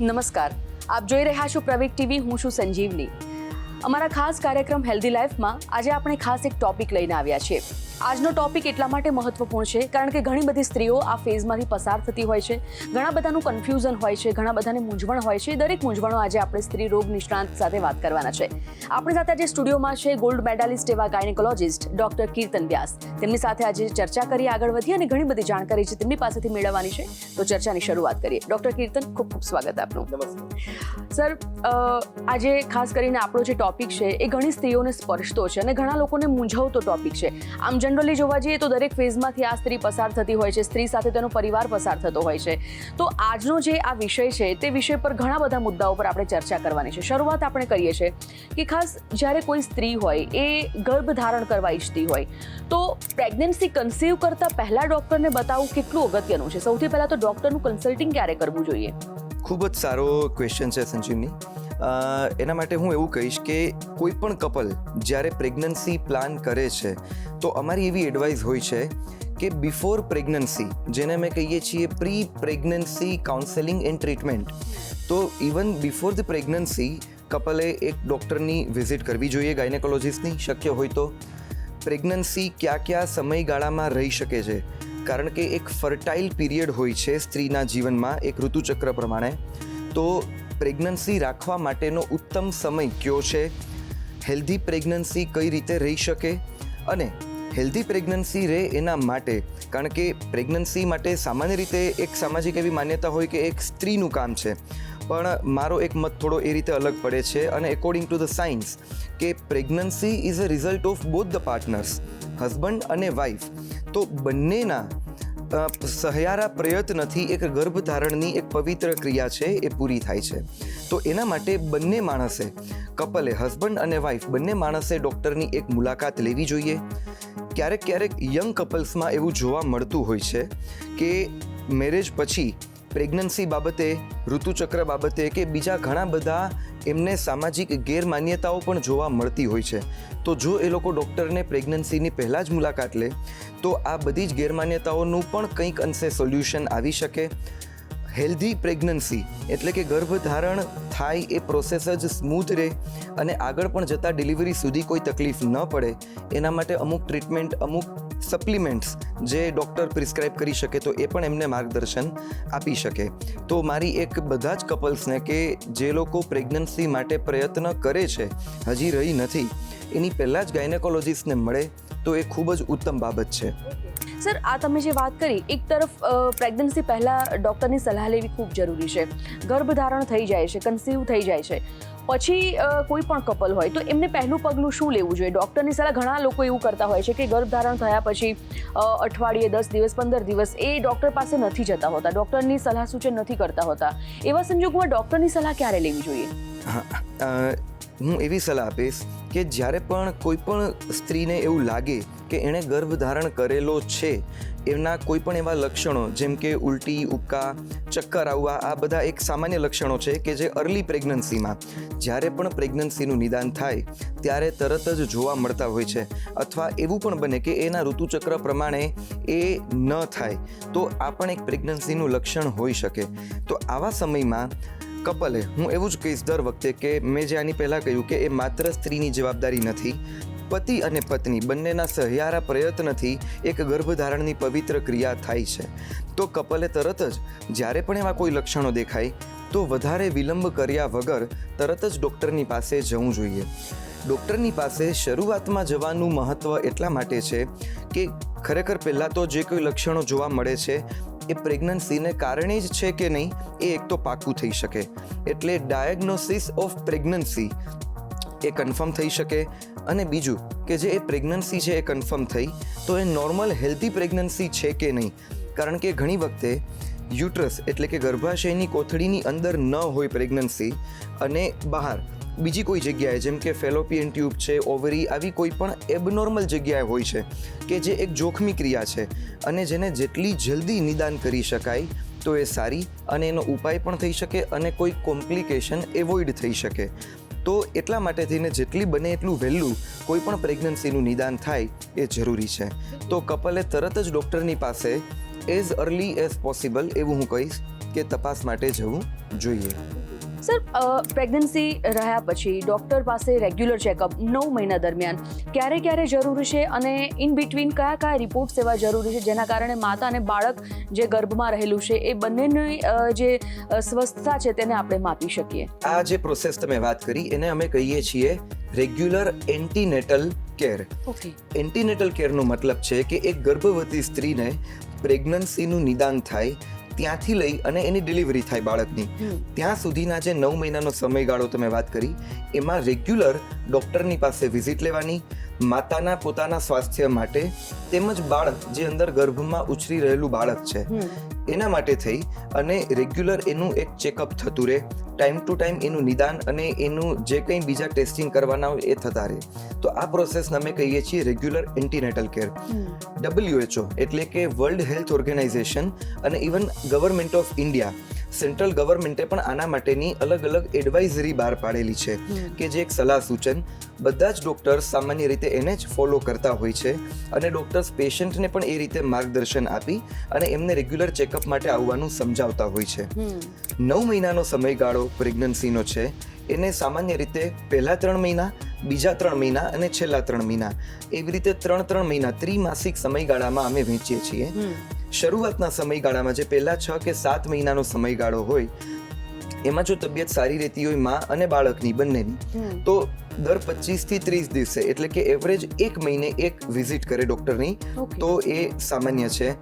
નમસ્કાર, આપ જોઈ રહ્યા છો પ્રવેગ ટીવી. હું છું સંજીવની. અમારા ખાસ કાર્યક્રમ હેલ્ધી લાઈફમાં આજે આપણે ખાસ એક ટોપિક લઈને આવ્યા છીએ. આજનો ટોપિક એટલા માટે મહત્વપૂર્ણ છે કારણ કે ઘણી બધી સ્ત્રીઓ આ ફેઝમાંથી પસાર થતી હોય છે. ઘણા બધાનું કન્ફ્યુઝન હોય છે, ઘણા બધાને મૂંઝવણ હોય છે. દરેક મૂંઝવણો આજે આપણે સ્ત્રી રોગ નિષ્ણાંત સાથે વાત કરવાના છે. આપણી સાથે આજે સ્ટુડિયોમાં છે ગોલ્ડ મેડાલિસ્ટ એવા ગાયનેકોલોજિસ્ટ ડોક્ટર કીર્તન વ્યાસ. તેમની સાથે આજે ચર્ચા કરીએ, આગળ વધીએ અને ઘણી બધી જાણકારી છે તેમની પાસેથી મેળવવાની છે. તો ચર્ચાની શરૂઆત કરીએ. ડોક્ટર કીર્તન, ખૂબ ખૂબ સ્વાગત આપનું. સર, આજે ખાસ કરીને આપણો જે ટોપિક છે એ ઘણી સ્ત્રીઓને સ્પર્શતો છે અને ઘણા લોકોને મૂંઝવતો ટોપિક છે. આમ જનરલી જોવા જઈએ તો દરેક ફેઝમાંથી આ સ્ત્રી પસાર થતી હોય છે, સ્ત્રી સાથે તેનો પરિવાર પસાર થતો હોય છે. તો આજનો જે આ વિષય છે તે વિષય પર ઘણા બધા મુદ્દાઓ પર આપણે ચર્ચા કરવાની છે. શરૂઆત આપણે કરીએ છીએ કે ખાસ જ્યારે કોઈ સ્ત્રી હોય એ ગર્ભ ધારણ કરવા ઈચ્છતી હોય તો પ્રેગ્નન્સી કન્સીવ કરતા પહેલા ડોક્ટરને બતાવવું કેટલું અગત્યનું છે? સૌથી પહેલા તો ડોક્ટરનું કન્સલ્ટિંગ ક્યારે કરવું જોઈએ? ખૂબ જ સારો ક્વેશ્ચન છે સંજીવની. એના માટે હું એવું કહીશ કે કોઈ પણ કપલ જ્યારે પ્રેગ્નન્સી પ્લાન કરે છે તો અમારી એવી એડવાઇસ હોય છે કે બિફોર પ્રેગ્નન્સી, જેને અમે કહીએ છીએ pre pregnancy counselling and treatment, તો ઇવન બિફોર ધ પ્રેગ્નન્સી કપલે એક ડૉક્ટરની વિઝિટ કરવી જોઈએ, ગાયનેકોલોજિસ્ટની. શક્ય હોય તો પ્રેગ્નન્સી કયા સમયગાળામાં રહી શકે છે, કારણ કે એક ફર્ટાઇલ પીરિયડ હોય છે સ્ત્રીના જીવનમાં એક ઋતુચક્ર પ્રમાણે. તો પ્રેગ્નન્સી રાખવા માટેનો ઉત્તમ સમય કયો છે, હેલ્ધી પ્રેગ્નન્સી કઈ રીતે રહી શકે, અને હેલ્ધી પ્રેગ્નન્સી રહે એના માટે, કારણ કે પ્રેગ્નન્સી માટે સામાન્ય રીતે એક સામાજિક એવી માન્યતા હોય કે એક સ્ત્રીનું કામ છે, પણ મારો એક મત થોડો એ રીતે અલગ પડે છે. અને એકોર્ડિંગ ટુ ધ સાયન્સ કે pregnancy is a result of both the partners, husband અને વાઈફ. તો બંનેના સહિયારા પ્રયત્નથી એક ગર્ભધારણની એક પવિત્ર ક્રિયા છે એ પૂરી થાય છે. તો એના માટે બંને માણસે, કપલે, હસબન્ડ અને વાઈફ, બંને માણસે ડૉક્ટરની એક મુલાકાત લેવી જોઈએ. ક્યારેક યંગ કપલ્સમાં એવું જોવા મળતું હોય છે કે મેરેજ પછી પ્રેગ્નન્સી બાબતે, ઋતુચક્ર બાબતે કે બીજા ઘણા બધા એમને સામાજિક ગેરમાન્યતાઓ પણ જોવા મળતી હોય છે. તો જો એ લોકો ડૉક્ટરને પ્રેગ્નન્સીની પહેલાં જ મુલાકાત લે તો આ બધી જ ગેરમાન્યતાઓનું પણ કંઈક અંશે સોલ્યુશન આવી શકે. હેલ્ધી પ્રેગ્નન્સી એટલે કે ગર્ભધારણ થાય એ પ્રોસેસ જ સ્મૂથ રહે અને આગળ પણ જતાં ડિલિવરી સુધી કોઈ તકલીફ ન પડે, એના માટે અમુક ટ્રીટમેન્ટ, અમુક સપ્લિમેન્ટ્સ જે ડૉક્ટર પ્રિસ્ક્રાઇબ કરી શકે તો એ પણ એમને માર્ગદર્શન આપી શકે. તો મારી એક બધા જ કપલ્સને કે જે લોકો પ્રેગ્નન્સી માટે પ્રયત્ન કરે છે, હજી રહી નથી, એની પહેલાં જ ગાયનેકોલોજિસ્ટને મળે તો એ ખૂબ જ ઉત્તમ બાબત છે. સર, આ તમે જે વાત કરી, એક તરફ પ્રેગ્નન્સી પહેલાં ડૉક્ટરની સલાહ લેવી ખૂબ જરૂરી છે. ગર્ભધારણ થઈ જાય છે, કન્સીવ થઈ જાય છે, પછી કોઈ પણ કપલ હોય તો એમને પહેલું પગલું શું લેવું જોઈએ? ડૉક્ટરની સલાહ, ઘણા લોકો એવું કરતા હોય છે કે ગર્ભધારણ થયા પછી અઠવાડિયે, 10 દિવસ, 15 દિવસ એ ડૉક્ટર પાસે નથી જતા હોતા, ડૉક્ટરની સલાહ સૂચન નથી કરતા હોતા. એવા સંજોગોમાં ડૉક્ટરની સલાહ ક્યારે લેવી જોઈએ? હું એવી સલાહ આપીશ કે જ્યારે પણ કોઈ પણ સ્ત્રીને એવું લાગે કે એણે ગર્ભધારણ કરેલો છે, એમના કોઈ પણ એવા લક્ષણો જેમ કે ઉલટી, ઉબકા, ચક્કર આવવા, આ બધા એક સામાન્ય લક્ષણો છે કે જે અર્લી પ્રેગ્નન્સીમાં, જ્યારે પણ પ્રેગ્નન્સીનું નિદાન થાય ત્યારે તરત જ જોવા મળતા હોય છે. અથવા એવું પણ બને કે એના ઋતુચક્ર પ્રમાણે એ ન થાય, તો આ પણ એક પ્રેગ્નન્સીનું લક્ષણ હોઈ શકે. તો આવા સમયમાં કપલે, હું એવું જ કહીશ દર વખતે કે મેં જે આની પહેલાં કહ્યું કે એ માત્ર સ્ત્રીની જવાબદારી નથી, પતિ અને પત્ની બંનેના સહિયારા પ્રયત્નથી એક ગર્ભધારણની પવિત્ર ક્રિયા થાય છે. તો કપલે તરત જ જ્યારે પણ એવા કોઈ લક્ષણો દેખાય તો વધારે વિલંબ કર્યા વગર તરત જ ડૉક્ટરની પાસે જવું જોઈએ. ડૉક્ટરની પાસે શરૂઆતમાં જવાનું મહત્ત્વ એટલા માટે છે કે ખરેખર પહેલાં તો જે કોઈ લક્ષણો જોવા મળે છે એ પ્રેગ્નન્સીને કારણે જ છે કે નહીં એ એક તો પાક્કું થઈ શકે. એટલે diagnosis of pregnancy A confirm થઈ શકે. અને બીજું કે જે એ પ્રેગ્નન્સી છે એ કન્ફર્મ થઈ તો એ નોર્મલ હેલ્ધી પ્રેગ્નન્સી છે કે નહીં, કારણ કે ઘણી વખતે યુટ્રસ એટલે કે ગર્ભાશયની કોથળીની અંદર ન હોય પ્રેગ્નન્સી અને બહાર બીજી કોઈ જગ્યાએ, જેમ કે ફેલોપિયન ટ્યુબ છે, ઓવરી, આવી કોઈ પણ એબનોર્મલ જગ્યાએ હોય છે કે જે એક જોખમી ક્રિયા છે અને જેને જેટલી જલ્દી નિદાન કરી શકાય તો એ સારી, અને એનો ઉપાય પણ થઈ શકે અને કોઈ કોમ્પ્લિકેશન એવોઇડ થઈ શકે. તો એટલા માટે થઈને જેટલી બને એટલું વહેલું કોઈ પણ પ્રેગ્નન્સીનું નિદાન થાય એ જરૂરી છે. તો કપલે તરત જ ડૉક્ટરની પાસે એઝ અર્લી એઝ પોસિબલ, એવું હું કહીશ, કે તપાસ માટે જવું જોઈએ. સર પ્રેગ્નન્સી રહ્યા પછી ડૉક્ટર પાસે રેગ્યુલર ચેકઅપ 9 મહિના દરમિયાન ક્યારે ક્યારે જરૂરી છે અને ઇન બિટવીન કયા કયા રિપોર્ટ્સ એવા જરૂરી છે જેના કારણે માતા અને બાળક જે ગર્ભમાં રહેલું છે એ બંનેની જે સ્વસ્થતા છે તેને આપણે માપી શકીએ? આ જે પ્રોસેસ તમે વાત કરી એને અમે કહીએ છીએ regular antenatal care. Okay. Antenatal કેરનો મતલબ છે કે એક ગર્ભવતી સ્ત્રીને પ્રેગ્નન્સીનું નિદાન થાય ત્યાંથી લઈ અને એની ડિલિવરી થાય બાળકની ત્યાં સુધીના જે 9 મહિનાનો સમયગાળો તમે વાત કરી એમાં રેગ્યુલર ડૉક્ટરની પાસે વિઝિટ લેવાની, માતાના પોતાના સ્વાસ્થ્ય માટે તેમજ બાળક જે અંદર ગર્ભમાં ઉછરી રહેલું બાળક છે એના માટે થઈ અને રેગ્યુલર એનું એક ચેકઅપ થતું રહે, ટાઈમ ટુ ટાઈમ એનું નિદાન અને એનું જે કંઈ બીજા ટેસ્ટિંગ કરવાના હોય એ થતા રહે. તો આ પ્રોસેસને અમે કહીએ છીએ રેગ્યુલર એન્ટીનેટલ કેર. WHO એટલે કે વર્લ્ડ હેલ્થ ઓર્ગેનાઇઝેશન અને even government of India, central ગવર્મેન્ટે પણ આના માટેની અલગ અલગ એડવાઇઝરી બહાર પાડેલી છે કે જે એક સલાહ સૂચન બધા જ ડૉક્ટર્સ સામાન્ય રીતે એને જ ફોલો કરતા હોય છે અને ડૉક્ટર્સ પેશન્ટને પણ એ રીતે માર્ગદર્શન આપી અને એમને રેગ્યુલર ચેકઅપ માટે આવવાનું સમજાવતા હોય છે. 9 મહિનાનો સમયગાળો પ્રેગ્નન્સીનો છે એને સામાન્ય રીતે પહેલા 3 મહિના, બીજા 3 મહિના અને છેલ્લા 3 મહિના એવી રીતે 3 મહિના ત્રિમાસિક સમયગાળામાં અમે વહેંચીએ છીએ. શરૂઆતના સમયગાળામાં જે પહેલા 6 કે 7 મહિનાનો સમયગાળો હોય એમાં જો તબિયત સારી રહેતી હોય માં અને બાળકની બંનેની તો દર 25 થી 30 દિવસે એટલે કે એવરેજ 1 મહિને એક વિઝિટ કરે ડૉક્ટરની તો એ સામાન્ય છે.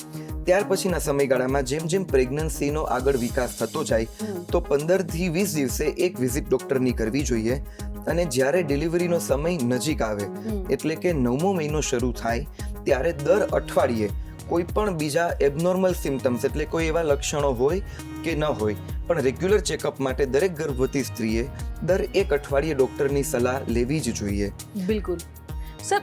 ત્યાર પછીના સમયગાળામાં જેમ જેમ પ્રેગ્નન્સીનો આગળ વિકાસ થતો જાય તો 15 થી 20 દિવસે એક વિઝિટ ડૉક્ટરની કરવી જોઈએ અને જ્યારે ડિલિવરીનો સમય નજીક આવે એટલે કે 9મો મહિનો શરૂ થાય ત્યારે દર અઠવાડિયે કોઈ પણ બીજા એબનોર્મલ સિમ્ટમ્સ એટલે કોઈ એવા લક્ષણો હોય કે ન હોય પણ રેગ્યુલર ચેકઅપ માટે દરેક ગર્ભવતી સ્ત્રીએ દર 1 અઠવાડિયે ડૉક્ટરની સલાહ લેવી જ જોઈએ. બિલકુલ. સર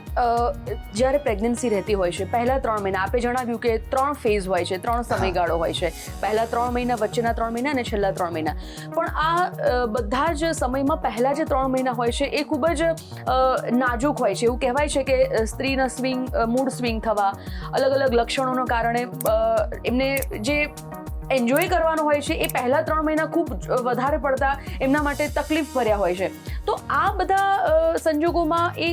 જ્યારે પ્રેગ્નન્સી રહેતી હોય છે પહેલા 3 મહિના આપે જણાવ્યું કે 3 ફેઝ હોય છે, 3 સમયગાળો હોય છે, પહેલા 3 મહિના, વચ્ચેના 3 મહિના અને છેલ્લા 3 મહિના. પણ આ બધા જ સમયમાં પહેલા જે 3 મહિના હોય છે એ ખૂબ જ નાજુક હોય છે. એવું કહેવાય છે કે સ્ત્રીના મૂડ સ્વિંગ થવા, અલગ અલગ લક્ષણોના કારણે એમને જે એન્જોય કરવાનું હોય છે એ પહેલા 3 મહિના ખૂબ વધારે પડતા એમના માટે તકલીફ ભર્યા હોય છે. તો આ બધા સંજોગોમાં એ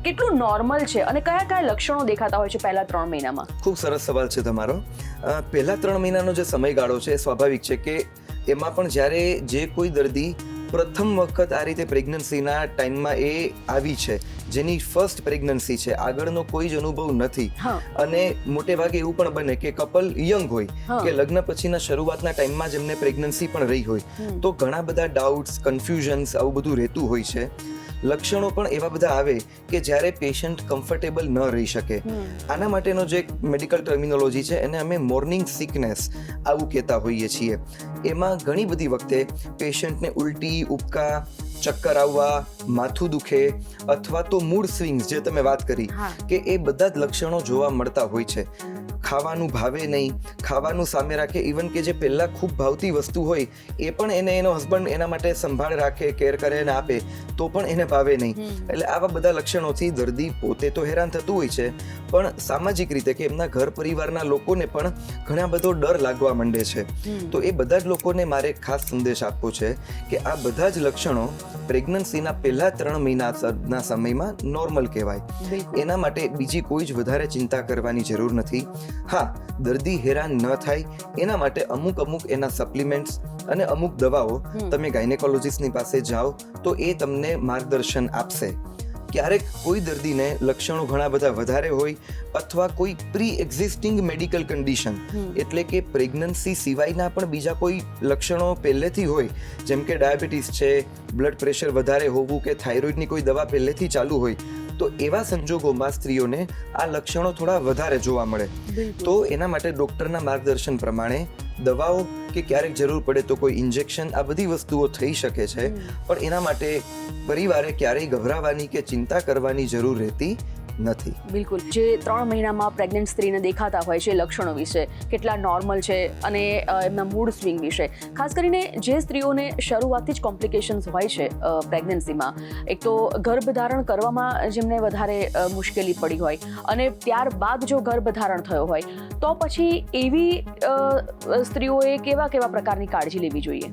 કેટલું નોર્મલ છે અને કયા કયા લક્ષણો દેખાતા હોય છે પહેલા 3 મહિનામાં? ખૂબ સરસ સવાલ છે તમારો. પહેલા 3 મહિનાનો જે સમયગાળો છે સ્વાભાવિક છે કે એમાં પણ જ્યારે જે કોઈ દર્દી પ્રથમ વખત આ રીતે પ્રેગ્નન્સીના ટાઈમમાં એ આવી છે, જેની ફર્સ્ટ પ્રેગ્નન્સી છે, આગળનો કોઈ જ અનુભવ નથી અને મોટે ભાગે એવું પણ બને કે કપલ યંગ હોય કે લગ્ન પછીના શરૂઆતના ટાઈમમાં જ એમને પ્રેગ્નન્સી પણ રહી હોય તો ઘણા બધા ડાઉટ્સ, કન્ફ્યુઝન્સ આવું બધું રહેતું હોય છે. લક્ષણો પણ એવા બધા આવે કે જ્યારે પેશન્ટ કમ્ફર્ટેબલ ન રહી શકે. આના માટેનો જે મેડિકલ ટર્મિનોલોજી છે એને અમે મોર્નિંગ સિકનેસ આવું કહેતા હોઈએ છીએ. એમાં ઘણી બધી વખતે પેશન્ટને ઉલટી, ઉબકા, ચક્કર આવવા, માથું દુખે અથવા તો મૂડ સ્વિંગ્સ જે તમે વાત કરી કે એ બધા જ લક્ષણો જોવા મળતા હોય છે. ખાવાનું ભાવે નહીં, ખાવાનું સામે રાખે, ઇવન કે જે પહેલા ખૂબ ભાવતી વસ્તુ હોય એ પણ એને એનો હસબન્ડ એના માટે સંભાળ રાખે, કેર કરે અને આપે તો પણ એને ભાવે નહીં. એટલે આવા બધા લક્ષણોથી દર્દી પોતે તો હેરાન થતું હોય છે પણ સામાજિક રીતે કે એમના ઘર પરિવારના લોકોને પણ ઘણા બધો ડર લાગવા માંડે છે. તો એ બધા જ લોકોને મારે ખાસ સંદેશ આપવો છે કે આ બધા જ લક્ષણો પ્રેગ્નન્સીના પહેલા 3 મહિનાના સમયમાં નોર્મલ કહેવાય. એના માટે બીજી કોઈ જ વધારે ચિંતા કરવાની જરૂર નથી. હા, દર્દી હેરાન ન થાય એના માટે અમુક એના સપ્લિમેન્ટ્સ અને અમુક દવાઓ તમે ગાયનેકોલોજીસ્ટની પાસે જાઓ તો એ તમને માર્ગદર્શન આપશે. ક્યારેક કોઈ દર્દીને લક્ષણો ઘણા બધા વધારે હોય અથવા કોઈ પ્રી એક્ઝિસ્ટિંગ મેડિકલ કન્ડિશન એટલે કે પ્રેગ્નન્સી સિવાયના પણ બીજા કોઈ લક્ષણો પહેલેથી હોય, જેમ કે ડાયાબિટીસ છે, બ્લડ પ્રેશર વધારે હોવું કે થાઇરોઇડની કોઈ દવા પહેલેથી ચાલુ હોય તો એવા સંજોગોમાં સ્ત્રીઓને આ લક્ષણો થોડા વધારે જોવા મળે. તો એના માટે ડૉક્ટરના માર્ગદર્શન પ્રમાણે દવાઓ કે ક્યારેક જરૂર પડે તો કોઈ ઇન્જેક્શન, આ બધી વસ્તુઓ થઈ શકે છે પણ એના માટે પરિવારે ક્યારેય ગભરાવાની કે ચિંતા કરવાની જરૂર રહેતી નથી. બિલકુલ. જે 3 મહિનામાં પ્રેગ્નન્ટ સ્ત્રીને દેખાતા હોય છે લક્ષણો વિશે, કેટલા નોર્મલ છે અને એમના મૂડ સ્વિંગ વિશે, ખાસ કરીને જે સ્ત્રીઓને શરૂઆતથી જ કોમ્પ્લિકેશન્સ હોય છે પ્રેગ્નન્સીમાં, એક તો ગર્ભધારણ કરવામાં જેમને વધારે મુશ્કેલી પડી હોય અને ત્યારબાદ જો ગર્ભધારણ થયો હોય તો પછી એવી સ્ત્રીઓએ કેવા પ્રકારની કાળજી લેવી જોઈએ?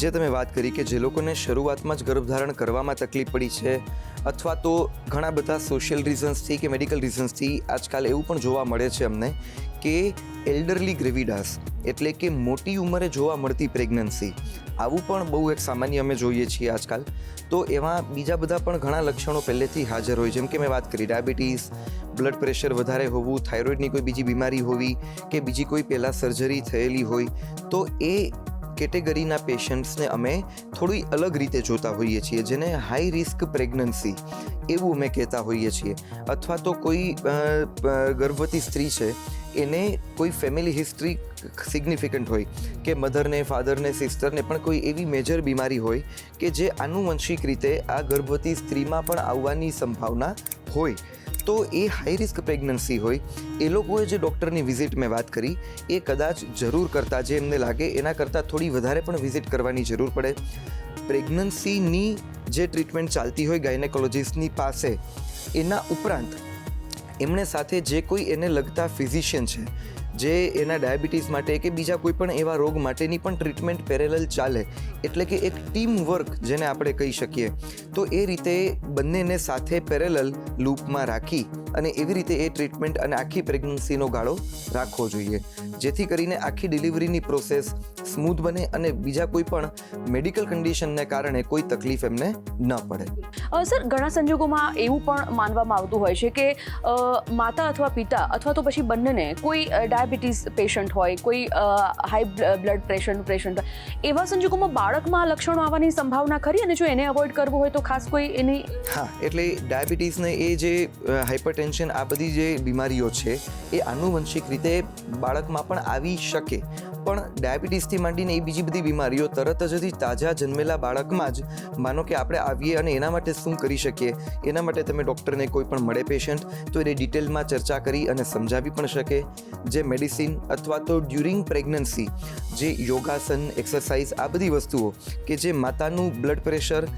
જે તમે વાત કરી કે જે લોકોને શરૂઆતમાં જ ગર્ભધારણ કરવામાં તકલીફ પડી છે, અથવા તો ઘણા બધા સોશિયલ રીઝન્સથી કે મેડિકલ રીઝન્સથી આજકાલ એવું પણ જોવા મળે છે અમને કે એલ્ડરલી ગ્રેવિડાસ એટલે કે મોટી ઉંમરે જોવા મળતી પ્રેગ્નન્સી, આવું પણ બહુ એક સામાન્ય અમે જોઈએ છીએ આજકાલ. તો એમાં બીજા બધા પણ ઘણા લક્ષણો પહેલેથી હાજર હોય, જેમ કે મેં વાત કરી ડાયાબિટીસ, બ્લડ પ્રેશર વધારે હોવું, થાઇરોઇડની કોઈ બીજી બીમારી હોવી કે બીજી કોઈ પહેલાં સર્જરી થયેલી હોય, તો એ કેટેગરીના પેશન્ટ્સને અમે થોડી અલગ રીતે જોતા હોઈએ છીએ, જેને હાઈ રિસ્ક પ્રેગ્નન્સી એવું અમે કહેતા હોઈએ છીએ. અથવા તો કોઈ ગર્ભવતી સ્ત્રી છે એને કોઈ ફેમિલી હિસ્ટ્રી સિગ્નિફિકન્ટ હોય કે મધરને, ફાધરને, સિસ્ટરને પણ કોઈ એવી મેજર બીમારી હોય કે જે આનુવંશિક રીતે આ ગર્ભવતી સ્ત્રીમાં પણ આવવાની સંભાવના હોય, તો એ હાઈ રિસ્ક પ્રેગ્નન્સી હોય, એ લોકોએ જે ડૉક્ટરની વિઝિટ મેં વાત કરી એ કદાચ જરૂર કરતાં, જે એમને લાગે એના કરતાં થોડી વધારે પણ વિઝિટ કરવાની જરૂર પડે. પ્રેગ્નન્સીની જે ટ્રીટમેન્ટ ચાલતી હોય ગાયનેકોલોજીસ્ટની પાસે, એના ઉપરાંત એમણે સાથે જે કોઈ એને લગતા ફિઝિશિયન છે, જે એના ડાયાબિટીસ માટે કે બીજા કોઈ પણ એવા રોગ માટેની પણ ટ્રીટમેન્ટ પેરેલલ ચાલે, એટલે કે એક ટીમ વર્ક જેને આપણે કહી શકીએ, તો એ રીતે બંનેને સાથે પેરેલલ લૂપમાં રાખી અને એવી રીતે એ ટ્રીટમેન્ટ અને આખી પ્રેગ્નન્સીનો ગાળો રાખવો જોઈએ, જેથી કરીને આખી ડિલિવરીની પ્રોસેસ સ્મૂથ બને અને બીજા કોઈ પણ મેડિકલ કન્ડિશનને કારણે કોઈ તકલીફ એમને ન પડે. સર, ઘણા સંજોગોમાં એવું પણ માનવામાં આવતું હોય છે કે માતા અથવા પિતા અથવા તો પછી બંનેને કોઈ ડાયાબિટીસ પેશન્ટ હોય, કોઈ હાઈ બ્લડ પ્રેશરનું પેશન્ટ હોય, એવા સંજોગોમાં બાળકમાં લક્ષણો આવવાની સંભાવના ખરી, અને જો એને અવોઇડ કરવું હોય તો ખાસ કોઈ એની? હા, એટલે ડાયાબિટીસને એ જે હાઇપરટેન્શન, આ બધી જે બીમારીઓ છે એ આનુવંશિક રીતે બાળકમાં પણ આવી શકે, પણ ડાયાબિટીસથી માંડીને એ બીજી બધી બીમારીઓ તરત જ તાજા જન્મેલા બાળકમાં જ માનો કે આપણે આવીએ અને એના માટે શું કરી શકીએ, એના માટે તમે ડૉક્ટરને કોઈ પણ મળે પેશન્ટ તો એને ડિટેલમાં ચર્ચા કરી અને સમજાવી પણ શકે. જે મેડિસિન અથવા તો ડ્યુરિંગ પ્રેગ્નન્સી જે યોગાસન, એક્સરસાઇઝ, આ બધી વસ્તુઓ કે જે માતાનું બ્લડ પ્રેશર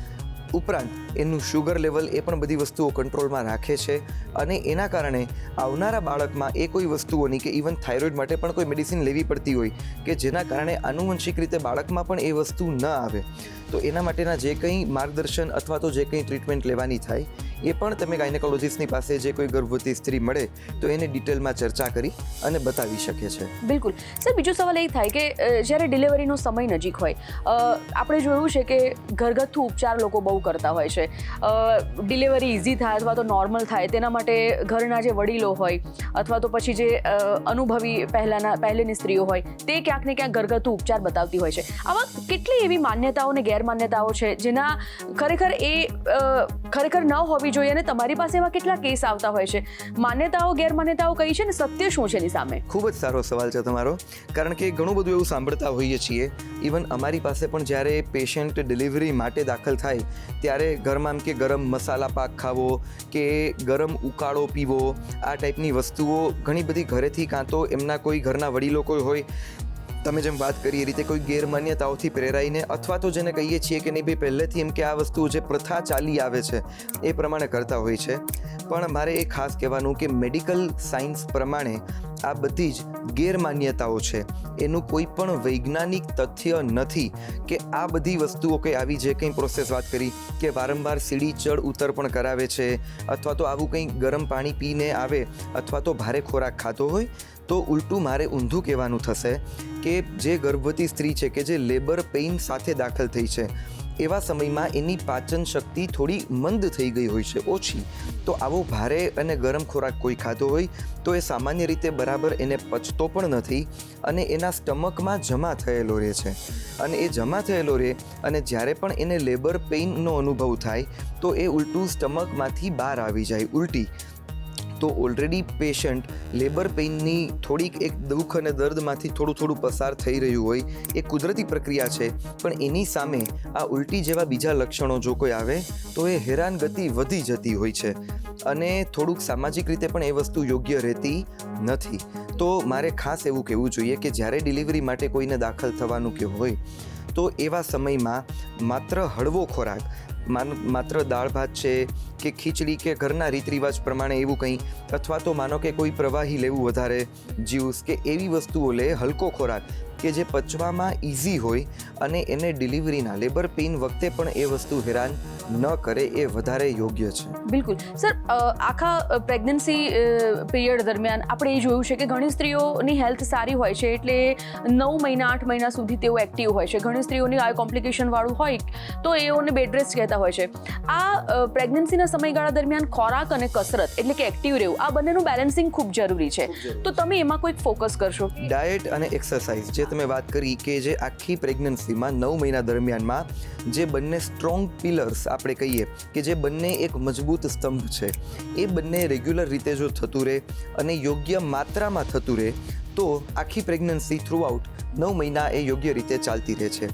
ઉપરાંત એનું શુગર લેવલ, એ પણ બધી વસ્તુઓ કંટ્રોલમાં રાખે છે અને એના કારણે આવનારા બાળકમાં એ કોઈ વસ્તુઓની કે ઇવન થાઇરોઇડ માટે પણ કોઈ મેડિસિન લેવી પડતી હોય કે જેના કારણે આનુવંશિક રીતે બાળકમાં પણ એ વસ્તુ ન આવે, તો એના માટેના જે કંઈ માર્ગદર્શન અથવા તો જે કંઈ ટ્રીટમેન્ટ લેવાની થાય એ પણ તમે ગાયનેકોલોજીસ્ટની પાસે જે કોઈ ગર્ભવતી સ્ત્રી મળે તો એને ડિટેલમાં ચર્ચા કરી અને બતાવી શકે છે. બિલકુલ. સર, બીજો સવાલ એ થાય કે જ્યારે ડિલિવરીનો સમય નજીક હોય, આપણે જોયું છે કે ઘરગથ્થુ ઉપચાર લોકો બહુ કરતા હોય છે. ડિલિવરી ઇઝી થાય અથવા તો નોર્મલ થાય તેના માટે ઘરના જે વડીલો હોય અથવા તો પછી જે અનુભવી પહેલેની સ્ત્રીઓ હોય તે ક્યાંક ને ક્યાંક ઘરગથ્થુ ઉપચાર બતાવતી હોય છે. આવા કેટલી એવી માન્યતાઓ અને ગેરમાન્યતાઓ છે જેના ખરેખર ન હોવી જોઈએ, અને તમારી પાસે એવા કેટલા કેસ આવતા હોય છે? માન્યતાઓ, ગેરમાન્યતાઓ કઈ છે ને સત્ય શું છે એની સામે? ખૂબ જ સારો સવાલ છે તમારો, કારણ કે ઘણું બધું એવું સાંભળતા હોઈએ છીએ. ઇવન અમારી પાસે પણ જ્યારે પેશન્ટ ડિલિવરી માટે દાખલ થાય ત્યારે ઘરમાં કે ગરમ મસાલા પાક ખાવો કે ગરમ ઉકાળો પીવો, આ ટાઈપની વસ્તુઓ ઘણી બધી ઘરેથી કાં તો એમના કોઈ ઘરના વડીલો કોઈ હોય, તમે જેમ વાત કરી એ રીતે કોઈ ગેરમાન્યતાઓથી પ્રેરાઈને અથવા તો જેને કહીએ છીએ કે નહીં ભાઈ પહેલેથી એમ કે આ વસ્તુઓ જે પ્રથા ચાલી આવે છે એ પ્રમાણે કરતા હોય છે. પણ મારે એ ખાસ કહેવાનું કે મેડિકલ સાયન્સ પ્રમાણે આ બધી જ ગેરમાન્યતાઓ છે, એનું કોઈ પણ વૈજ્ઞાનિક તથ્ય નથી કે આ બધી વસ્તુઓ કે આવી જે કંઈ પ્રોસેસ વાત કરી કે વારંવાર સીડી ચડ ઉતર પણ કરાવે છે અથવા તો આવું કંઈ ગરમ પાણી પીને આવે અથવા તો ભારે ખોરાક ખાતો હોય, તો ઉલટું મારે ઊંધું કહેવાનું થશે કે જે ગર્ભવતી સ્ત્રી છે કે જે લેબર પેઇન સાથે દાખલ થઈ છે એવા સમયમાં એની પાચન શક્તિ થોડી મંદ થઈ ગઈ હોય છે, ઓછી, તો આવો ભારે અને ગરમ ખોરાક કોઈ ખાતો હોય તો એ સામાન્ય રીતે બરાબર એને પચતો પણ નથી અને એના સ્ટમકમાં જમા થયેલો રહે છે, અને એ જમા થયેલો રહે અને જ્યારે પણ એને લેબર પેઇનનો અનુભવ થાય તો એ ઉલટું સ્ટમકમાંથી બહાર આવી જાય, ઉલટી. તો ઓલરેડી પેશન્ટ લેબર પેઇનની થોડીક એક દુઃખ અને દર્દમાંથી થોડું પસાર થઈ રહ્યું હોય એ કુદરતી પ્રક્રિયા છે, પણ એની સામે આ ઉલટી જેવા બીજા લક્ષણો જો કોઈ આવે તો એ હેરાનગતિ વધી જતી હોય છે અને થોડુંક સામાજિક રીતે પણ એ વસ્તુ યોગ્ય રહેતી નથી. તો મારે ખાસ એવું કહેવું જોઈએ કે જ્યારે ડિલિવરી માટે કોઈને દાખલ થવાનું કે હોય તો એવા સમયમાં માત્ર હળવો ખોરાક, માત્ર દાળ ભાત છે કે ખીચડી કે ઘરના રીત રિવાજ પ્રમાણે એવું કંઈ, અથવા તો માનો કે કોઈ પ્રવાહી લેવું વધારે, જ્યુસ કે એવી વસ્તુઓ લે, હલકો ખોરાક કે જે પચવામાં ઇઝી હોય અને એને ડિલિવરીના લેબર પેઇન વખતે પણ એ વસ્તુ હેરાન ન કરે એ વધારે યોગ્ય છે. બિલકુલ સર, આખા પ્રેગ્નન્સી પીરિયડ દરમિયાન આપણે એ જોયું છે કે ઘણી સ્ત્રીઓની હેલ્થ સારી હોય છે, એટલે 9 મહિના 8 મહિના સુધી તેઓ એક્ટિવ હોય છે. ઘણી સ્ત્રીઓની આ કોમ્પ્લિકેશનવાળું હોય તો એઓને બેડ રેસ્ટ કહેતા હોય છે. આ પ્રેગ્નન્સીના સમયગાળા દરમિયાન ખોરાક અને કસરત એટલે કે એક્ટિવ રહેવું, આ બંનેનું બેલેન્સિંગ ખૂબ જરૂરી છે. તો તમે એમાં કોઈક ફોકસ કરશો? ડાયટ અને એક્સરસાઇઝ જે તમે વાત કરી કે જે આખી પ્રેગ્નન્સીમાં 9 મહિના દરમિયાનમાં જે બંને સ્ટ્રોંગ પિલર્સ આપણે કહીએ કે જે બંને એક મજબૂત સ્તંભ છે, એ બંને રેગ્યુલર રીતે જો થતું રહે અને યોગ્ય માત્રામાં થતું રહે તો આખી પ્રેગ્નન્સી થ્રુ આઉટ 9 મહિના એ યોગ્ય રીતે ચાલતી રહે છે.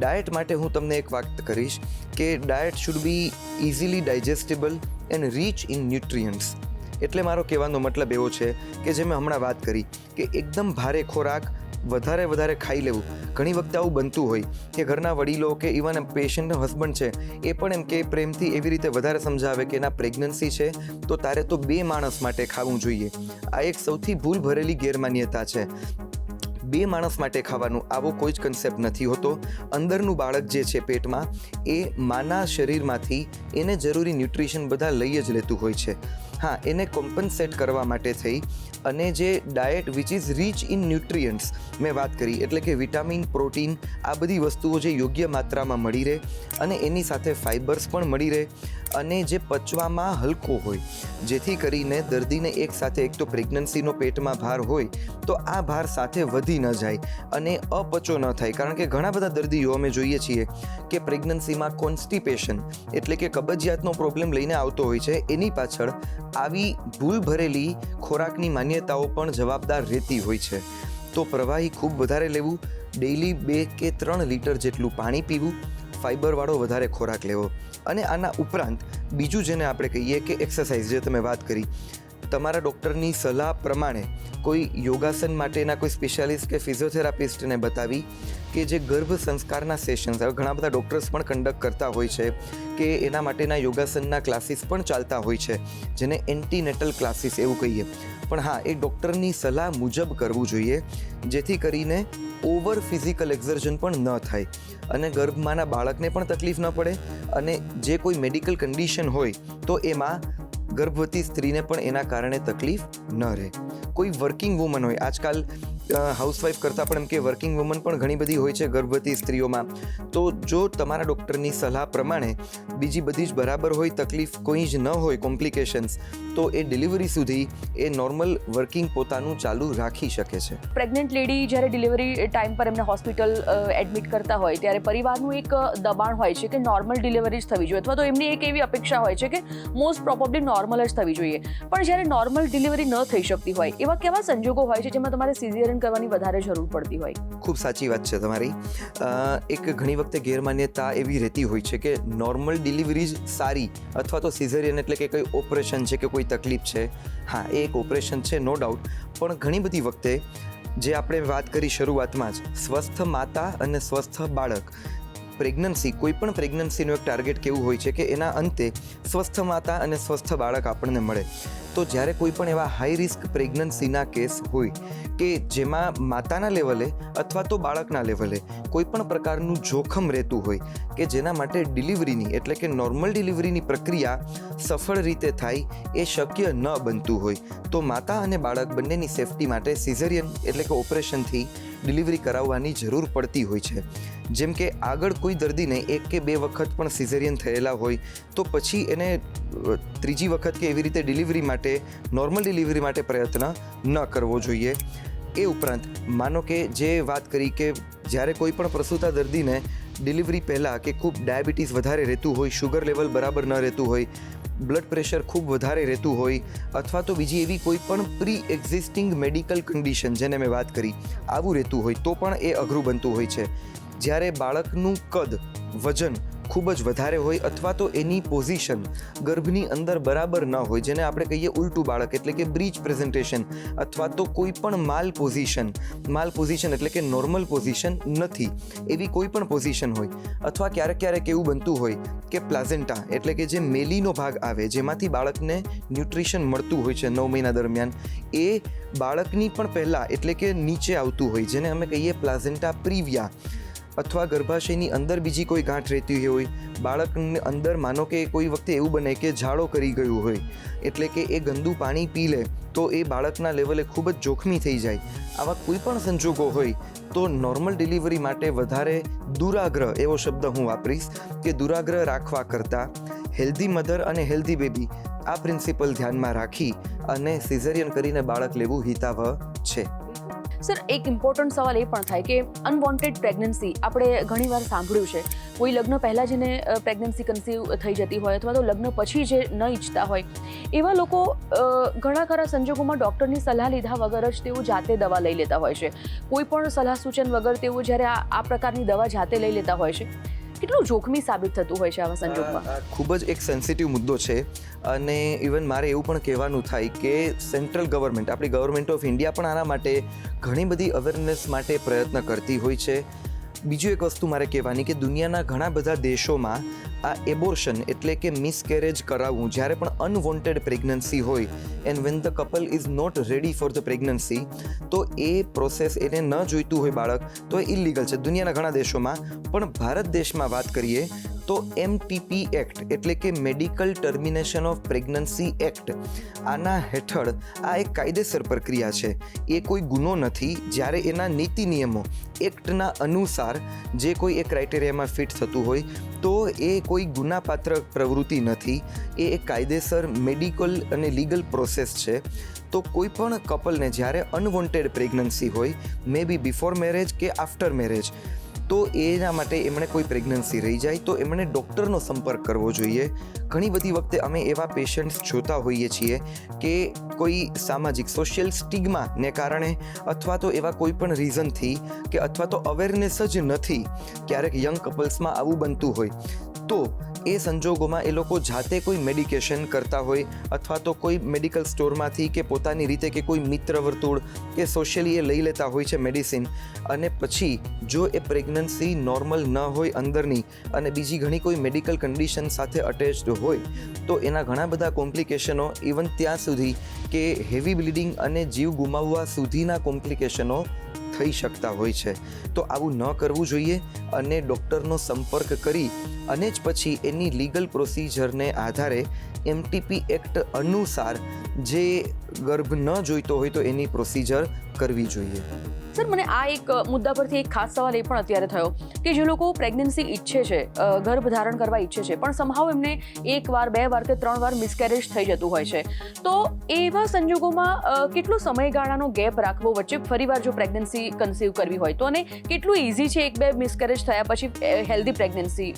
ડાયટ માટે હું તમને એક વાત કરીશ કે diet should be easily digestible and rich in nutrients. એટલે મારો કહેવાનો મતલબ એવો છે કે જે મેં હમણાં વાત કરી કે એકદમ ભારે ખોરાક વધારે ખાઈ લેવું. ઘણી વખતે આવું બનતું હોય કે ઘરના વડીલો કે ઇવન પેશન્ટનો હસબન્ડ છે એ પણ એમ કે પ્રેમથી એવી રીતે વધારે સમજાવે કે એના પ્રેગ્નન્સી છે તો તારે તો 2 માણસ માટે ખાવું જોઈએ. આ એક સૌથી ભૂલ ભરેલી ગેરમાન્યતા છે. 2 માણસ માટે ખાવાનું આવો કોઈ જ કન્સેપ્ટ નથી હોતો. અંદરનું બાળક જે છે પેટમાં એ માના શરીરમાંથી એને જરૂરી ન્યુટ્રિશન બધા લઈ જ લેતું હોય છે. હા, એને કોમ્પન્સેટ કરવા માટે થઈ અને જે diet which is rich in nutrients મેં વાત કરી, એટલે કે વિટામિન, પ્રોટીન, આ બધી વસ્તુઓ જે યોગ્ય માત્રામાં મળી રહે અને એની સાથે ફાઇબર્સ પણ મળી રહે અને જે પચવામાં હલકો હોય, જેથી કરીને દર્દીને એક સાથે એક તો પ્રેગ્નન્સીનો પેટમાં ભાર હોય તો આ ભાર સાથે વધી ન જાય અને અપચો ન થાય. કારણ કે ઘણા બધા દર્દીઓ અમે જોઈએ છીએ કે પ્રેગ્નન્સીમાં કોન્સ્ટિપેશન એટલે કે કબજિયાતનો પ્રોબ્લેમ લઈને આવતો હોય છે. એની પાછળ આવી ભૂલ ભરેલી ખોરાકની માન્યતાઓ પણ જવાબદાર રહેતી હોય છે. તો પ્રવાહી ખૂબ વધારે લેવું, ડેઇલી 2 કે 3 લીટર જેટલું પાણી પીવું, ફાઇબરવાળો વધારે ખોરાક લેવો અને આના ઉપરાંત બીજું જેને આપણે કહીએ કે એક્સરસાઇઝ જે તમે વાત કરી, તમારા ડૉક્ટરની સલાહ પ્રમાણે કોઈ યોગાસન માટેના કોઈ સ્પેશિયાલિસ્ટ કે ફિઝિયોથેરાપિસ્ટને બતાવી કે જે ગર્ભ સંસ્કારના સેશન્સ, હવે ઘણા બધા ડૉક્ટર્સ પણ કન્ડક્ટ કરતા હોય છે કે એના માટેના યોગાસનના ક્લાસીસ પણ ચાલતા હોય છે, જેને એન્ટીનેટલ ક્લાસીસ એવું કહીએ. પણ હા, એ ડૉક્ટરની સલાહ મુજબ કરવું જોઈએ, જેથી કરીને ઓવર ફિઝિકલ એક્ઝર્શન પણ ન થાય અને ગર્ભમાંના બાળકને પણ તકલીફ ન પડે અને જે કોઈ મેડિકલ કન્ડિશન હોય તો એમાં ગર્ભવતી સ્ત્રીને પણ એના કારણે તકલીફ ન રહે. કોઈ વર્કિંગ વુમન હોય, આજકાલ હાઉસવાઈફ કરતાં પણ એમ કે વર્કિંગ વુમન પણ ઘણી બધી હોય છે ગર્ભવતી સ્ત્રીઓમાં, તો જો તમારા ડૉક્ટરની સલાહ પ્રમાણે બીજી બધી જ બરાબર હોય, તકલીફ કોઈ જ ન હોય, કોમ્પ્લિકેશન્સ, તો એ ડિલિવરી સુધી એ નોર્મલ વર્કિંગ પોતાનું ચાલુ રાખી શકે છે. પ્રેગ્નન્ટ લેડી જ્યારે ડિલિવરી ટાઈમ પર એમને હોસ્પિટલ એડમિટ કરતા હોય ત્યારે પરિવારનું એક દબાણ હોય છે કે નોર્મલ ડિલિવરી જ થવી જોઈએ, અથવા તો એમની એક એવી અપેક્ષા હોય છે કે મોસ્ટ પ્રોબેબલી નોર્મલ જ થવી જોઈએ. પણ જ્યારે નોર્મલ ડિલિવરી ન થઈ શકતી હોય એવા કેવા સંજોગો હોય છે જેમાં તમારે સિઝેરિયન કરવાની વધારે જરૂર પડતી હોય? ખૂબ સાચી વાત છે તમારી. એક ઘણી વખતે ગેરમાન્યતા એવી રહેતી હોય છે કે નોર્મલ ડિલિવરી જ સારી, અથવા તો સિઝેરિયન એટલે કે કોઈ ઓપરેશન છે કે કોઈ તકલીફ છે. હા, એ એક ઓપરેશન છે, નો ડાઉટ, પણ ઘણી બધી વખતે જે આપણે વાત કરી શરૂઆતમાં જ, સ્વસ્થ માતા અને સ્વસ્થ બાળક, પ્રેગ્નન્સી, કોઈ પણ પ્રેગ્નન્સીનું એક ટાર્ગેટ કેવું હોય છે કે એના અંતે સ્વસ્થ માતા અને સ્વસ્થ બાળક આપણને મળે. તો જ્યારે કોઈ પણ એવા હાઈ રિસ્ક પ્રેગ્નન્સીના કેસ હોય કે જેમાં માતાના લેવલે અથવા તો બાળકના લેવલે કોઈ પણ પ્રકારનું જોખમ રહેતું હોય કે જેના માટે ડિલિવરીની એટલે કે નોર્મલ ડિલિવરીની પ્રક્રિયા સફળ રીતે થાય એ શક્ય ન બનતું હોય, તો માતા અને બાળક બંનેની સેફટી માટે સિઝેરિયન એટલે કે ઓપરેશનથી ડિલિવરી કરાવવાની જરૂર પડતી હોય છે. જેમ કે આગળ કોઈ દર્દીને 1 કે 2 વખત પણ સિઝેરિયન થયેલા હોય તો પછી એને 3જી વખત કે એવી રીતે ડિલિવરી માટે, નોર્મલ ડિલિવરી માટે પ્રયત્ન ન કરવો જોઈએ. એ ઉપરાંત માનો કે જે વાત કરી કે જ્યારે કોઈ પણ પ્રસૂતા દર્દીને ડિલિવરી પહેલાં કે ખૂબ ડાયાબિટીસ વધારે રહેતું હોય, શુગર લેવલ બરાબર ન રહેતું હોય, બ્લડ પ્રેશર ખૂબ વધારે રહેતું હોય અથવા તો બીજી એવી કોઈ પણ પ્રી એક્ઝિસ્ટિંગ મેડિકલ કન્ડિશન જેને મેં વાત કરી આવું રહેતું હોય તો પણ એ અઘરું બનતું હોય છે. જ્યારે બાળકનું કદ વજન ખૂબ જ વધારે હોય અથવા તો એની પોઝિશન ગર્ભની અંદર બરાબર ન હોય, જેને આપણે કહીએ ઉલટું બાળક એટલે કે બ્રીચ પ્રેઝન્ટેશન, અથવા તો કોઈ પણ માલ પોઝિશન એટલે કે નોર્મલ પોઝિશન નથી એવી કોઈ પણ પોઝિશન હોય, અથવા ક્યારેક એવું બનતું હોય કે પ્લાઝેન્ટા એટલે કે જે મેલીનો ભાગ આવે જેમાંથી બાળકને ન્યુટ્રિશન મળતું હોય છે 9 મહિના દરમિયાન, એ બાળકની પણ પહેલાં એટલે કે નીચે આવતું હોય જેને અમે કહીએ પ્લાઝેન્ટા પ્રીવિયા, અથવા ગર્ભાશયની અંદર બીજી કોઈ ગાંઠ રહેતી હોય, બાળકની અંદર માનો કે કોઈ વખતે એવું બને કે ઝાડો કરી ગયું હોય એટલે કે એ ગંદુ પાણી પી લે તો એ બાળકના લેવલે ખૂબ જ જોખમી થઈ જાય. આવા કોઈ પણ સંજોગો હોય તો નોર્મલ ડિલિવરી માટે વધારે દુરાગ્રહ એવો શબ્દ હું વાપરીશ કે દુરાગ્રહ રાખવા કરતાં હેલ્ધી મધર અને હેલ્ધી બેબી આ પ્રિન્સિપલ ધ્યાનમાં રાખી અને સિઝેરિયન કરીને બાળક લેવું હિતાવહ છે. સર, એક ઇમ્પોર્ટન્ટ સવાલ એ પણ થાય કે અનવોન્ટેડ પ્રેગ્નન્સી આપણે ઘણીવાર સાંભળ્યું છે, કોઈ લગ્ન પહેલાં જેને પ્રેગ્નન્સી કન્સીવ થઈ જતી હોય અથવા તો લગ્ન પછી જે ન ઈચ્છતા હોય એવા લોકો ઘણા ખરા સંજોગોમાં ડૉક્ટરની સલાહ લીધા વગર જ તેઓ જાતે દવા લઈ લેતા હોય છે. કોઈ પણ સલાહ સૂચન વગર તેઓ જ્યારે આ પ્રકારની દવા જાતે લઈ લેતા હોય છે, કેટલું જોખમી સાબિત થતું હોય છે આવા સંજોગોમાં? ખૂબ જ એક સેન્સિટિવ મુદ્દો છે અને ઇવન મારે એવું પણ કહેવાનું થાય કે સેન્ટ્રલ ગવર્મેન્ટ, આપણી ગવર્મેન્ટ ઓફ ઇન્ડિયા પણ આના માટે ઘણી બધી અવેરનેસ માટે પ્રયત્ન કરતી હોય છે. બીજું એક વસ્તુ મારે કહેવાની કે દુનિયાના ઘણા બધા દેશોમાં આ એબોર્શન એટલે કે મિસકેરેજ કરાવવું જ્યારે પણ અનવોન્ટેડ પ્રેગ્નન્સી હોય and when the couple is not ready for the pregnancy, તો એ પ્રોસેસ એને ન જોઈતું હોય બાળક તો એ ઇલીગલ છે દુનિયાના ઘણા દેશોમાં. પણ ભારત દેશમાં વાત કરીએ તો MTP એક્ટ એટલે કે medical termination of pregnancy act, આના હેઠળ આ એક કાયદેસર પ્રક્રિયા છે, એ કોઈ ગુનો નથી. જ્યારે એના નીતિ નિયમો એક્ટના અનુસાર જે કોઈ એક ક્રાઇટેરિયામાં ફિટ થતું હોય તો એ કોઈ ગુનાપાત્ર પ્રવૃત્તિ નથી, એ એક કાયદેસર મેડિકલ અને લીગલ પ્રોસેસ છે. તો કોઈ પણ કપલને જ્યારે અનવોન્ટેડ પ્રેગ્નન્સી હોય, મે બી બિફોર મેરેજ કે આફ્ટર મેરેજ, તો એના માટે એમણે કોઈ પ્રેગ્નન્સી રહી જાય તો એમણે ડૉક્ટરનો સંપર્ક કરવો જોઈએ. ઘણી બધી વખતે અમે એવા પેશન્ટ્સ જોતા હોઈએ છીએ કે કોઈ સામાજિક સોશિયલ સ્ટિગ્માને કારણે અથવા તો એવા કોઈ પણ રીઝનથી કે અથવા તો અવેરનેસ જ નથી, ક્યારેક યંગ કપલ્સમાં આવું બનતું હોય તો એ સંજોગોમાં એ લોકો જાતે કોઈ મેડિકેશન કરતા હોય અથવા તો કોઈ મેડિકલ સ્ટોરમાંથી કે પોતાની રીતે કે કોઈ મિત્ર વર્તુળ કે સોશિયલી એ લઈ લેતા હોય છે મેડિસિન, અને પછી જો એ પ્રેગ્નન્સી નોર્મલ ન હોય અંદરની અને બીજી ઘણી કોઈ મેડિકલ કન્ડિશન સાથે અટેચ્ડ હોય તો એના ઘણા બધા કોમ્પ્લિકેશનો, ઇવન ત્યાં સુધી કે હેવી બ્લીડિંગ અને જીવ ગુમાવવા સુધીના કોમ્પ્લિકેશનો થઈ શકતા હોય છે. તો આવું ન કરવું જોઈએ અને ડૉક્ટરનો સંપર્ક કરી અને જ પછી એની લીગલ પ્રોસિજરને આધારે MTP એક્ટ અનુસાર જે ગર્ભ ન જોઈતો હોય તો એની પ્રોસિજર કરવી જોઈએ. સર, મને આ એક મુદ્દા પરથી એક ખાસ સવાલ એ પણ અત્યારે થયો કે જે લોકો પ્રેગ્નન્સી ઈચ્છે છે, ગર્ભ ધારણ કરવા ઈચ્છે છે, પણ સમહાવ એમને 1 વાર 2 વાર કે 3 વાર મિસકેરેજ થઈ જતું હોય છે, તો એવા સંજોગોમાં કેટલો સમયગાળાનો ગેપ રાખવો વચ્ચે ફરીવાર જો પ્રેગ્નન્સી કન્સીવ કરવી હોય તો, અને કેટલું ઇઝી છે 1-2 મિસકેરેજ થયા પછી હેલ્ધી પ્રેગ્નન્સી?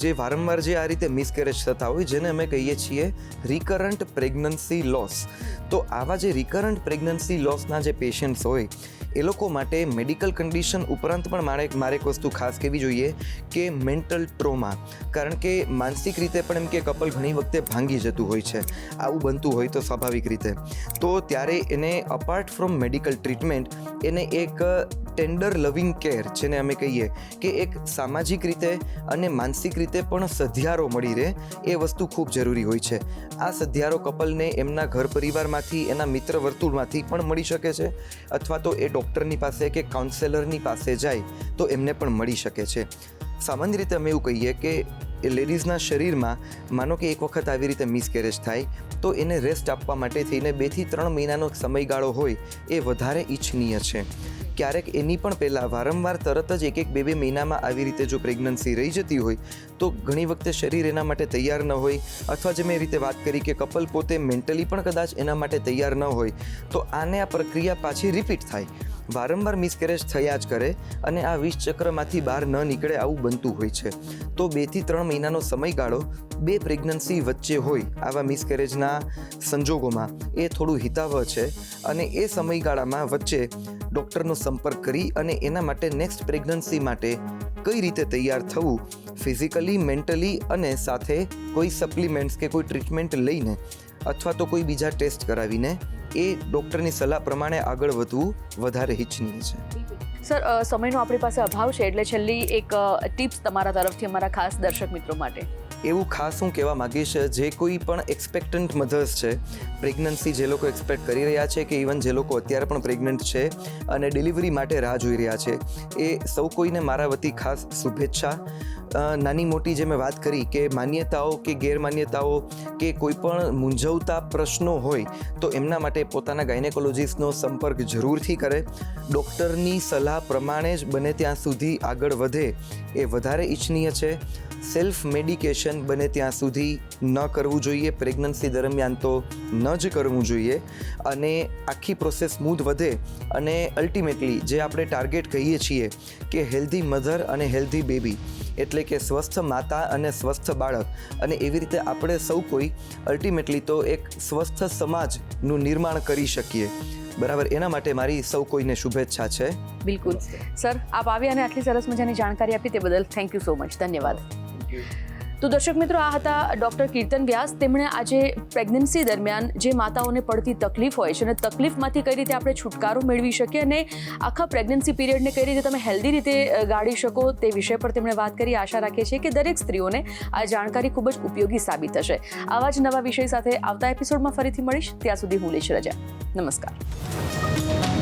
જે વારંવાર જે આ રીતે મિસકેરેજ થતા હોય જેને અમે કહીએ છીએ રિકરન્ટ પ્રેગ્નન્સી લોસ, તો આવા જે રિકરન્ટ પ્રેગ્નન્સી લોસના જે પેશન્ટ્સ હોય એ લોકો માટે મેડિકલ કન્ડિશન ઉપરાંત પણ મારે એક વસ્તુ ખાસ કહેવી જોઈએ કે મેન્ટલ ટ્રોમા, કારણ કે માનસિક રીતે પણ એમ કે કપલ ઘણી વખતે ભાંગી જતું હોય છે, આવું બનતું હોય તો સ્વાભાવિક રીતે, તો ત્યારે એને અપાર્ટ ફ્રોમ મેડિકલ ટ્રીટમેન્ટ એને એક ટેન્ડર લવિંગ કેર જેને અમે કહીએ કે એક સામાજિક રીતે અને માનસિક રીતે પણ સધિયારો મળી રહે એ વસ્તુ ખૂબ જરૂરી હોય છે. આ સધિયારો કપલને એમના ઘર પરિવારમાંથી, એના મિત્ર વર્તુળમાંથી પણ મળી શકે છે અથવા તો એ ડૉક્ટરની પાસે કે કાઉન્સેલરની પાસે જાય તો એમને પણ મળી શકે છે. સામાન્ય રીતે અમે એવું કહીએ કે લેડીઝના શરીરમાં માનો કે એક વખત આવી રીતે મિસકેરેજ થાય તો એને રેસ્ટ આપવા માટે થઈને 2 થી 3 મહિનાનો સમયગાળો હોય એ વધારે ઈચ્છનીય છે. ક્યારેક એની પણ પહેલાં વારંવાર તરત જ 1-2 મહિનામાં આવી રીતે જો પ્રેગ્નન્સી રહી જતી હોય તો ઘણી વખતે શરીર એના માટે તૈયાર ન હોય, અથવા જે મેં રીતે વાત કરી કે કપલ પોતે મેન્ટલી પણ કદાચ એના માટે તૈયાર ન હોય, તો આને આ પ્રક્રિયા પાછી રિપીટ થાય વારંવાર મિસકેરેજ થયા જ કરે અને આ વિષ ચક્રમાંથી બહાર ન નીકળે આવું બનતું હોય છે. તો 2 થી 3 મહિનાનો સમયગાળો 2 પ્રેગ્નન્સી વચ્ચે હોય આવા મિસકેરેજના સંજોગોમાં એ થોડું હિતાવહ છે અને એ સમયગાળામાં વચ્ચે ડૉક્ટરનો સંપર્ક કરી અને એના માટે નેક્સ્ટ પ્રેગ્નન્સી માટે કઈ રીતે તૈયાર થવું, ફિઝિકલી, મેન્ટલી અને સાથે કોઈ સપ્લિમેન્ટ્સ કે કોઈ ટ્રીટમેન્ટ લઈને અથવા તો કોઈ બીજા ટેસ્ટ કરાવીને એ ડૉક્ટરની સલાહ પ્રમાણે આગળ વધવું વધારે ઇચ્છનીય છે. સર, સમયનો આપણી પાસે અભાવ છે એટલે છેલ્લી એક ટિપ્સ તમારા તરફથી અમારા ખાસ દર્શક મિત્રો માટે. એવું ખાસ હું કહેવા માગીશ, જે કોઈ પણ એક્સપેક્ટન્ટ મધર્સ છે, પ્રેગ્નન્સી જે લોકો એક્સપેક્ટ કરી રહ્યા છે કે ઇવન જે લોકો અત્યારે પણ પ્રેગ્નન્ટ છે અને ડિલિવરી માટે રાહ જોઈ રહ્યા છે, એ સૌ કોઈને મારા વતી ખાસ શુભેચ્છા. નાની મોટી જે મેં વાત કરી કે માન્યતાઓ કે ગેરમાન્યતાઓ કે કોઈ પણ મૂંઝવતા પ્રશ્નો હોય તો એમના માટે પોતાના ગાયનેકોલોજીસ્ટનો સંપર્ક જરૂરથી કરે. ડૉક્ટરની સલાહ પ્રમાણે જ બને ત્યાં સુધી આગળ વધે એ વધારે ઇચ્છનીય છે. સેલ્ફ મેડિકેશન બને ત્યાં સુધી ન કરવું જોઈએ, પ્રેગ્નન્સી દરમિયાન તો ન જ કરવું જોઈએ અને આખી પ્રોસેસ સ્મૂથ વધે અને અલ્ટિમેટલી જે આપણે ટાર્ગેટ કહીએ છીએ કે હેલ્ધી મધર અને હેલ્ધી બેબી, એટલે કે સ્વસ્થ માતા અને સ્વસ્થ બાળક, અને એવી રીતે આપણે સૌ કોઈ અલ્ટિમેટલી તો એક સ્વસ્થ સમાજનું નિર્માણ કરી શકીએ. બરાબર, એના માટે મારી સૌ કોઈને શુભેચ્છા છે. બિલકુલ સર, આપ આવ્યા અને આટલી સરસ મજાની જાણકારી આપી તે બદલ થેન્ક યુ સો મચ. ધન્યવાદ. તો દર્શક મિત્રો, આ હતા ડૉક્ટર કીર્તન વ્યાસ. તેમણે આજે પ્રેગ્નન્સી દરમિયાન જે માતાઓને પડતી તકલીફ હોય છે અને તકલીફમાંથી કઈ રીતે આપણે છુટકારો મેળવી શકીએ અને આખા પ્રેગ્નન્સી પીરિયડને કઈ રીતે તમે હેલ્ધી રીતે ગાળી શકો તે વિષય પર તેમણે વાત કરી. આશા રાખીએ છીએ કે દરેક સ્ત્રીઓને આ જાણકારી ખૂબ જ ઉપયોગી સાબિત થશે. આવા જ નવા વિષય સાથે આવતા એપિસોડમાં ફરીથી મળીશ. ત્યાં સુધી હું લઈશ રજા. નમસ્કાર.